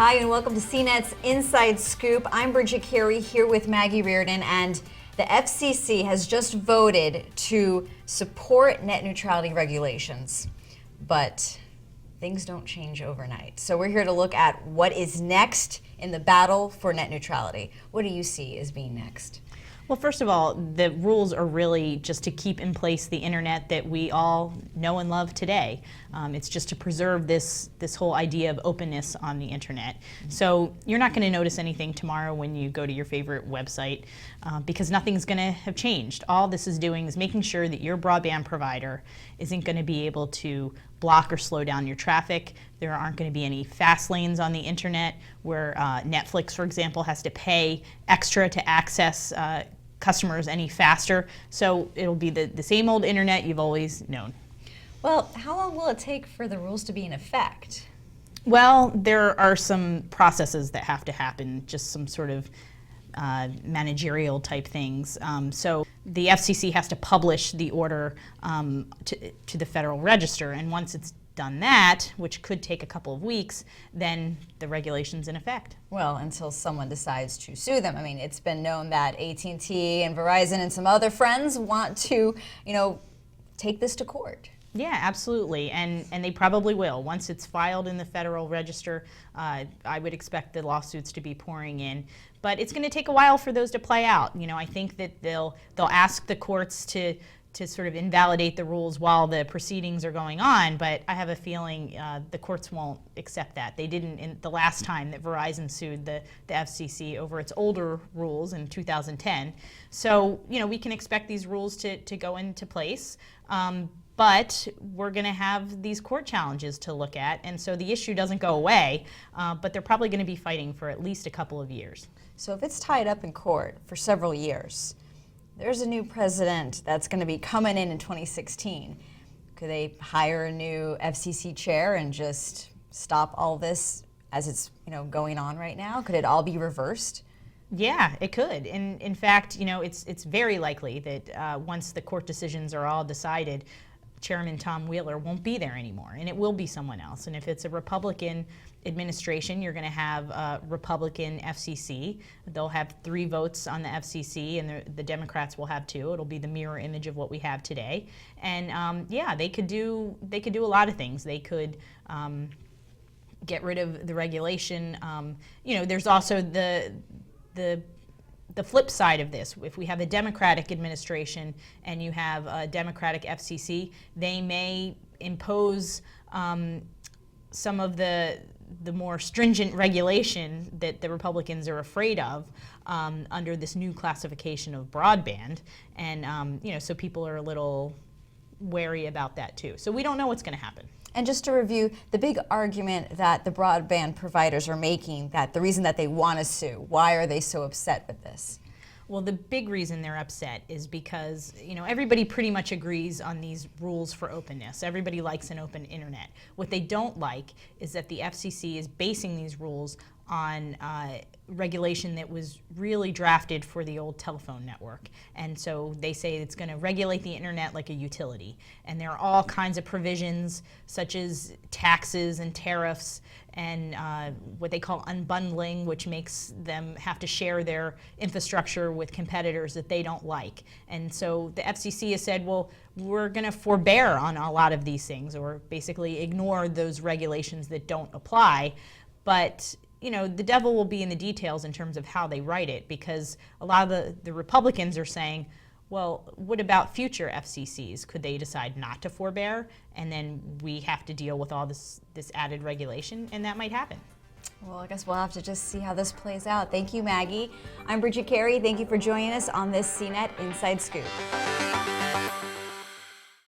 Hi, and welcome to CNET's Inside Scoop. I'm Bridget Carey here with Maggie Reardon, and the FCC has just voted to support net neutrality regulations, but things don't change overnight. So we're here to look at what is next in the battle for net neutrality. What do you see as being next? Well, first of all, the rules are really just to keep in place the internet that we all know and love today. It's just to preserve this whole idea of openness on the internet. So you're not going to notice anything tomorrow when you go to your favorite website because nothing's going to have changed. All this is doing is making sure that your broadband provider isn't going to be able to block or slow down your traffic. There aren't going to be any fast lanes on the internet where Netflix, for example, has to pay extra to access customers any faster. So it'll be the same old internet you've always known. Well, how long will it take for the rules to be in effect? Well, there are some processes that have to happen, just some sort of managerial type things. So the FCC has to publish the order to the Federal Register, and once it's done that, which could take a couple of weeks, then the regulation's in effect. Well, until someone decides to sue them. I mean, it's been known that AT&T and Verizon and some other friends want to, take this to court. Yeah, absolutely, and they probably will. Once it's filed in the Federal Register, I would expect the lawsuits to be pouring in. But it's going to take a while for those to play out. I think that they'll ask the courts to sort of invalidate the rules while the proceedings are going on, but I have a feeling the courts won't accept that. They didn't in the last time that Verizon sued the FCC over its older rules in 2010. So, we can expect these rules to go into place. But we're going to have these court challenges to look at, and so the issue doesn't go away, but they're probably going to be fighting for at least a couple of years. So if it's tied up in court for several years, there's a new president that's going to be coming in 2016. Could they hire a new FCC chair and just stop all this as it's going on right now? Could it all be reversed? Yeah, it could. In fact, it's very likely that once the court decisions are all decided, Chairman Tom Wheeler won't be there anymore, and it will be someone else. And if it's a Republican administration, you're going to have a Republican FCC. They'll have 3 votes on the FCC, and the Democrats will have 2. It'll be the mirror image of what we have today. And yeah, they could do a lot of things. They could get rid of the regulation. There's also the flip side of this. If we have a Democratic administration and you have a Democratic FCC, they may impose some of the more stringent regulation that the Republicans are afraid of under this new classification of broadband, and so people are a little wary about that too. So we don't know what's going to happen. And just to review, the big argument that the broadband providers are making, that the reason that they want to sue, why are they so upset with this? Well, the big reason they're upset is because, everybody pretty much agrees on these rules for openness. Everybody likes an open internet. What they don't like is that the FCC is basing these rules on regulation that was really drafted for the old telephone network. And so they say it's going to regulate the internet like a utility. And there are all kinds of provisions, such as taxes and tariffs and what they call unbundling, which makes them have to share their infrastructure with competitors that they don't like. And so the FCC has said, well, we're going to forbear on a lot of these things, or basically ignore those regulations that don't apply. But the devil will be in the details in terms of how they write it, because a lot of the Republicans are saying, well, what about future FCCs? Could they decide not to forbear, and then we have to deal with all this added regulation, and that might happen. Well, I guess we'll have to just see how this plays out. Thank you, Maggie. I'm Bridget Carey. Thank you for joining us on this CNET Inside Scoop.